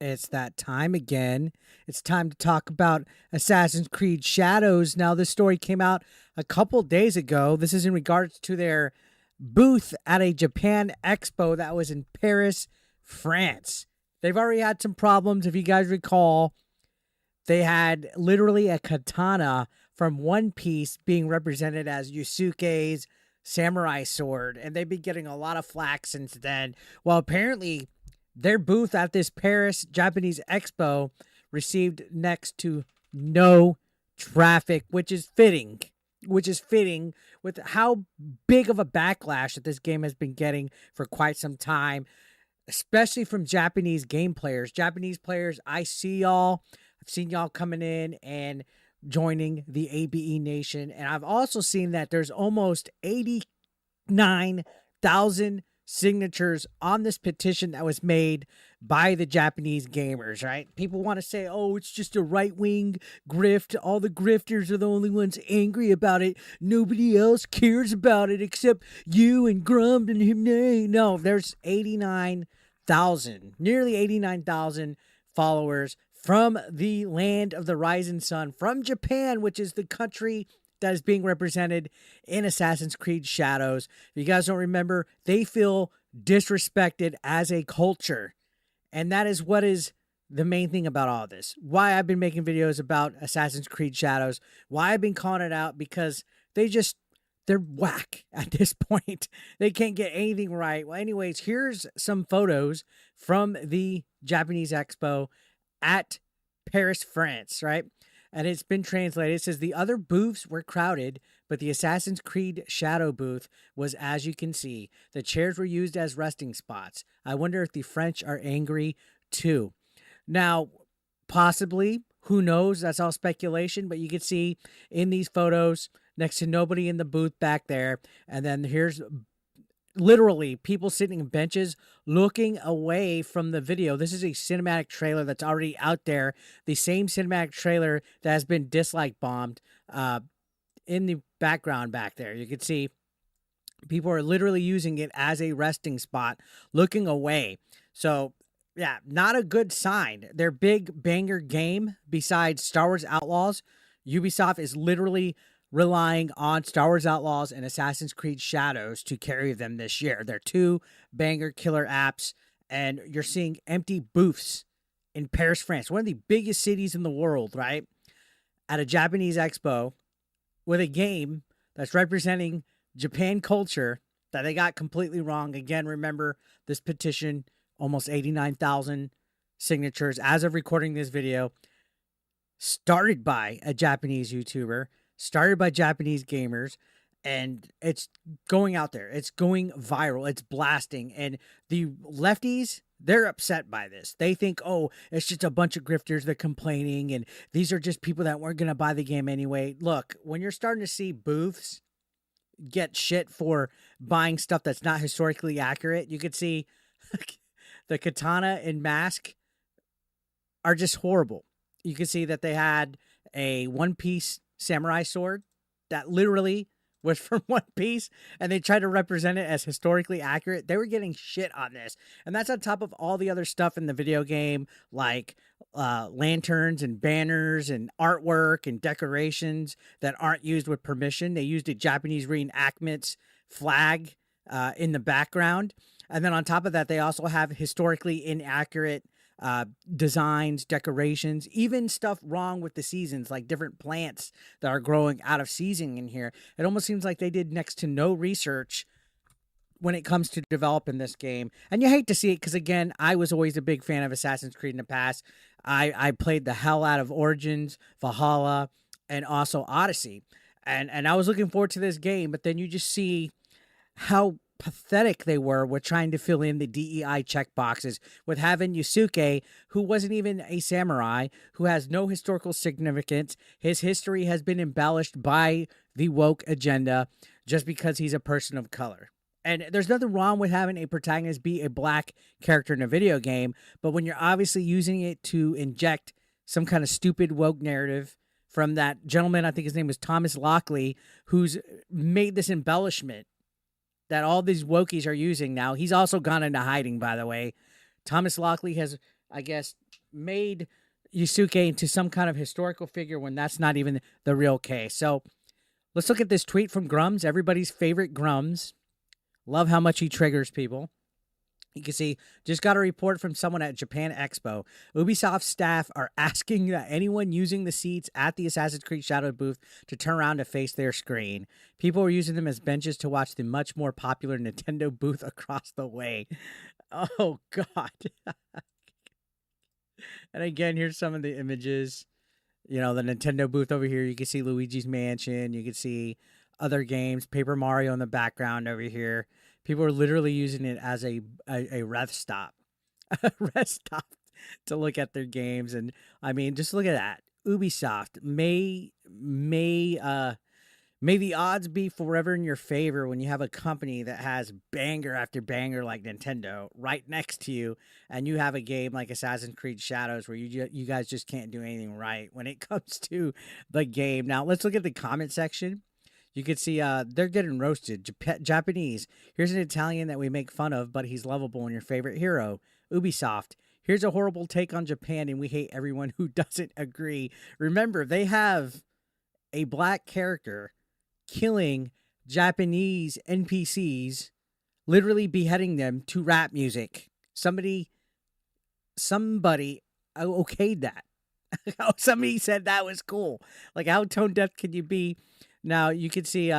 It's that time again. It's time to talk about Assassin's Creed Shadows. Now, this story came out a couple days ago. This is in regards to their booth at a Japan Expo that was in Paris, France. They've already had some problems. If you guys recall, they had literally a katana from One Piece being represented as Yusuke's samurai sword, and they've been getting a lot of flack since then. Well, apparently, their booth at this Paris Japanese Expo received next to no traffic, which is fitting. With how big of a backlash that this game has been getting for quite some time, especially from Japanese game players. Japanese players, I see y'all. I've seen y'all coming in and joining the ABE Nation. And I've also seen that there's almost 89,000 signatures on this petition that was made by the Japanese gamers, right? People want to say, oh, it's just a right-wing grift. All the grifters are the only ones angry about it. Nobody else cares about it except you and Grummz and him. No, there's 89,000, nearly 89,000 followers from the land of the rising sun, from Japan, which is the country that is being represented in Assassin's Creed Shadows. If you guys don't remember, they feel disrespected as a culture. And that is what is the main thing about all this. Why I've been making videos about Assassin's Creed Shadows. Why I've been calling it out, because they're whack at this point. They can't get anything right. Well, anyways, here's some photos from the Japanese Expo at Paris, France, right? And it's been translated. It says the other booths were crowded, but the Assassin's Creed Shadow booth was, as you can see. The chairs were used as resting spots. I wonder if the French are angry too. Now, possibly, who knows? That's all speculation, but you can see in these photos next to nobody in the booth back there. And then here's literally people sitting in benches looking away from the video. This is a cinematic trailer that's already out there. The same cinematic trailer that has been dislike bombed in the background back there. You can see people are literally using it as a resting spot, looking away. So, yeah, not a good sign. Their big banger game, besides Star Wars Outlaws, Ubisoft is literally relying on Star Wars Outlaws and Assassin's Creed Shadows to carry them this year. They're two banger killer apps, and you're seeing empty booths in Paris, France, one of the biggest cities in the world, right? At a Japanese expo with a game that's representing Japan culture that they got completely wrong. Again, remember this petition, almost 89,000 signatures as of recording this video, started by a Japanese YouTuber, started by Japanese gamers, and it's going out there. It's going viral. It's blasting. And the lefties, they're upset by this. They think, oh, it's just a bunch of grifters that are complaining, and these are just people that weren't going to buy the game anyway. Look, when you're starting to see booths get shit for buying stuff that's not historically accurate, you could see the katana and mask are just horrible. You can see that they had a One Piece samurai sword that literally was from One Piece, and they tried to represent it as historically accurate. They were getting shit on this, and that's on top of all the other stuff in the video game, like lanterns and banners and artwork and decorations that aren't used with permission. They used a Japanese reenactment's flag in the background, and then on top of that, they also have historically inaccurate designs, decorations, even stuff wrong with the seasons, like different plants that are growing out of season in here. It almost seems like they did next to no research when it comes to developing this game. And you hate to see it because, again, I was always a big fan of Assassin's Creed in the past. I played the hell out of Origins, Valhalla, and also Odyssey. And I was looking forward to this game, but then you just see how pathetic they were with trying to fill in the DEI checkboxes, with having Yusuke, who wasn't even a samurai, who has no historical significance. His history has been embellished by the woke agenda just because he's a person of color. And there's nothing wrong with having a protagonist be a black character in a video game, but when you're obviously using it to inject some kind of stupid woke narrative from that gentleman, I think his name was Thomas Lockley, who's made this embellishment that all these wokies are using now. He's also gone into hiding, by the way. Thomas Lockley has I guess, made Yusuke into some kind of historical figure when that's not even the real case. So let's look at this tweet from Grummz, everybody's favorite Grummz. Love how much he triggers people. You can see, just got a report from someone at Japan Expo. Ubisoft staff are asking that anyone using the seats at the Assassin's Creed Shadow booth to turn around to face their screen. People are using them as benches to watch the much more popular Nintendo booth across the way. Oh, God. And again, here's some of the images. You know, the Nintendo booth over here. You can see Luigi's Mansion. You can see other games. Paper Mario in the background over here. People are literally using it as a rest stop. A rest stop to look at their games. And, I mean, just look at that. Ubisoft, may the odds be forever in your favor when you have a company that has banger after banger like Nintendo right next to you, and you have a game like Assassin's Creed Shadows where you guys just can't do anything right when it comes to the game. Now, let's look at the comment section. You can see they're getting roasted. Japanese. Here's an Italian that we make fun of, but he's lovable and your favorite hero. Ubisoft. Here's a horrible take on Japan, and we hate everyone who doesn't agree. Remember, they have a black character killing Japanese NPCs, literally beheading them to rap music. Somebody okayed that. Somebody said that was cool. Like, how tone deaf can you be? Now, you can see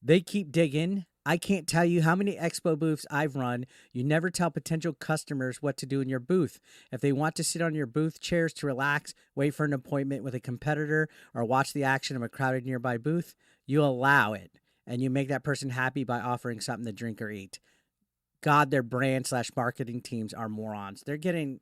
they keep digging. I can't tell you how many expo booths I've run. You never tell potential customers what to do in your booth. If they want to sit on your booth chairs to relax, wait for an appointment with a competitor, or watch the action of a crowded nearby booth, you allow it. And you make that person happy by offering something to drink or eat. God, their brand/marketing teams are morons. They're getting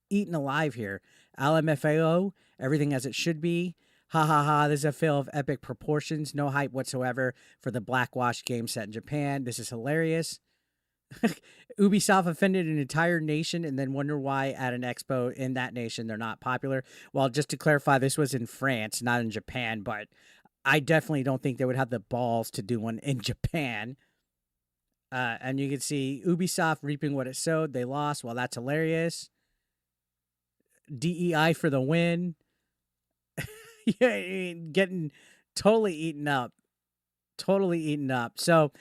eaten alive here. LMFAO, everything as it should be. Ha ha ha, this is a fail of epic proportions. No hype whatsoever for the blackwash game set in Japan. This is hilarious. Ubisoft offended an entire nation and then wonder why at an expo in that nation they're not popular. Well, just to clarify, this was in France, not in Japan, but I definitely don't think they would have the balls to do one in Japan. And you can see Ubisoft reaping what it sowed. They lost. Well, that's hilarious. DEI for the win. Yeah, getting totally eaten up. Totally eaten up. So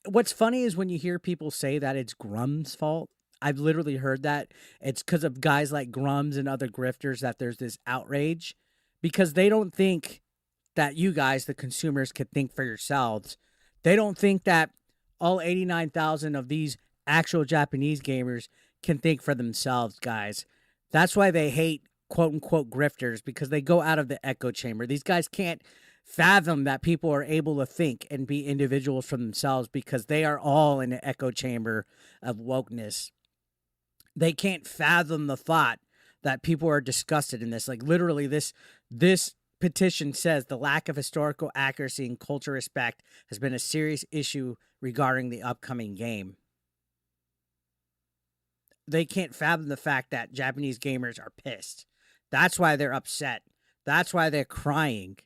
what's funny is when you hear people say that it's Grumm's fault. I've literally heard that. It's because of guys like Grummz and other grifters that there's this outrage because they don't think that you guys, the consumers, could think for yourselves. They don't think that all 89,000 of these actual Japanese gamers can think for themselves, guys. That's why they hate quote-unquote grifters, because they go out of the echo chamber. These guys can't fathom that people are able to think and be individuals for themselves because they are all in an echo chamber of wokeness. They can't fathom the thought that people are disgusted in this. Like, literally, this petition says the lack of historical accuracy and cultural respect has been a serious issue regarding the upcoming game. They can't fathom the fact that Japanese gamers are pissed. That's why they're upset. That's why they're crying.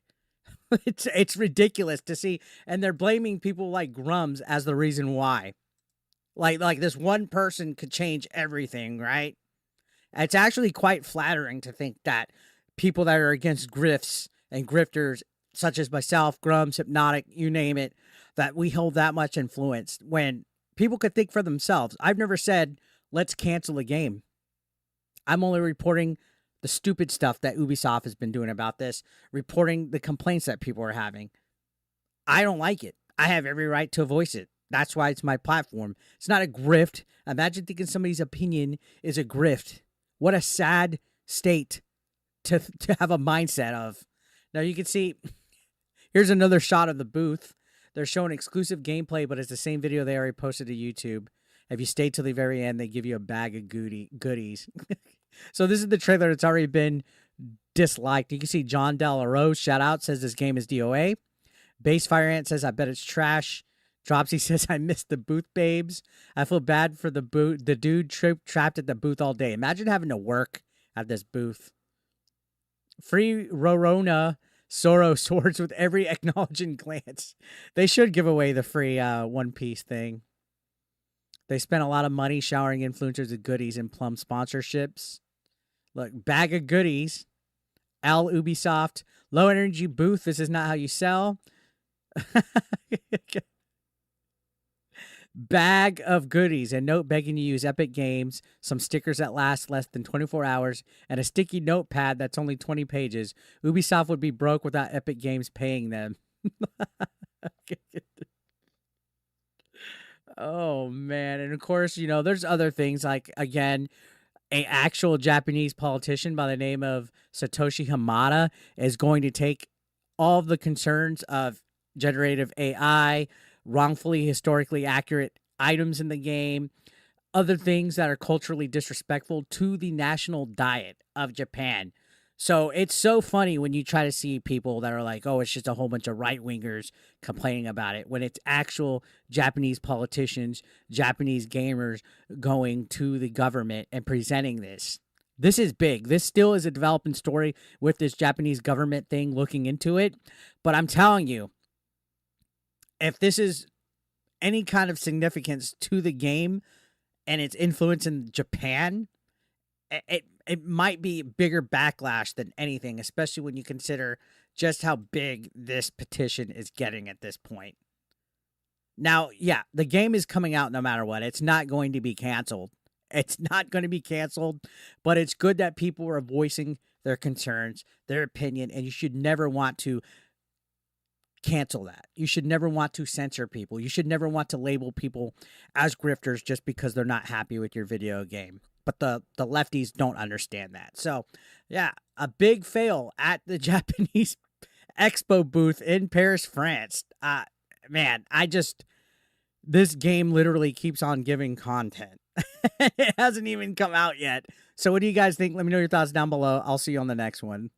It's ridiculous to see. And they're blaming people like Grummz as the reason why. Like this one person could change everything, right? It's actually quite flattering to think that people that are against grifts and grifters, such as myself, Grummz, Hypnotic, you name it, that we hold that much influence when people could think for themselves. I've never said, let's cancel a game. I'm only reporting the stupid stuff that Ubisoft has been doing about this, reporting the complaints that people are having. I don't like it. I have every right to voice it. That's why it's my platform. It's not a grift. Imagine thinking somebody's opinion is a grift. What a sad state to have a mindset of. Now you can see, here's another shot of the booth. They're showing exclusive gameplay, but it's the same video they already posted to YouTube. If you stay till the very end, they give you a bag of goodies. So this is the trailer that's already been disliked. You can see John Del Rose, shout out, says this game is DOA. Base Fire Ant says, I bet it's trash. Dropsy says, I missed the booth babes. I feel bad for the dude trapped at the booth all day. Imagine having to work at this booth. Free Rorona Soro swords with every acknowledging glance. They should give away the free One Piece thing. They spent a lot of money showering influencers with goodies and plum sponsorships. Look, bag of goodies. L Ubisoft. Low energy booth. This is not how you sell. Bag of goodies. A note begging you to use Epic Games. Some stickers that last less than 24 hours. And a sticky notepad that's only 20 pages. Ubisoft would be broke without Epic Games paying them. Oh, man. And of course, you know, there's other things like, again, an actual Japanese politician by the name of Satoshi Hamada is going to take all of the concerns of generative AI, wrongfully historically accurate items in the game, other things that are culturally disrespectful to the national diet of Japan. So it's so funny when you try to see people that are like, oh, it's just a whole bunch of right-wingers complaining about it, when it's actual Japanese politicians, Japanese gamers going to the government and presenting this. This is big. This still is a developing story with this Japanese government thing looking into it. But I'm telling you, if this is any kind of significance to the game and its influence in Japan, it might be a bigger backlash than anything, especially when you consider just how big this petition is getting at this point. Now, yeah, the game is coming out no matter what. It's not going to be canceled. It's not going to be canceled, but it's good that people are voicing their concerns, their opinion, and you should never want to cancel that. You should never want to censor people. You should never want to label people as grifters just because they're not happy with your video game. But the lefties don't understand that. So, yeah, a big fail at the Japanese Expo booth in Paris, France. Man, this game literally keeps on giving content. It hasn't even come out yet. So what do you guys think? Let me know your thoughts down below. I'll see you on the next one.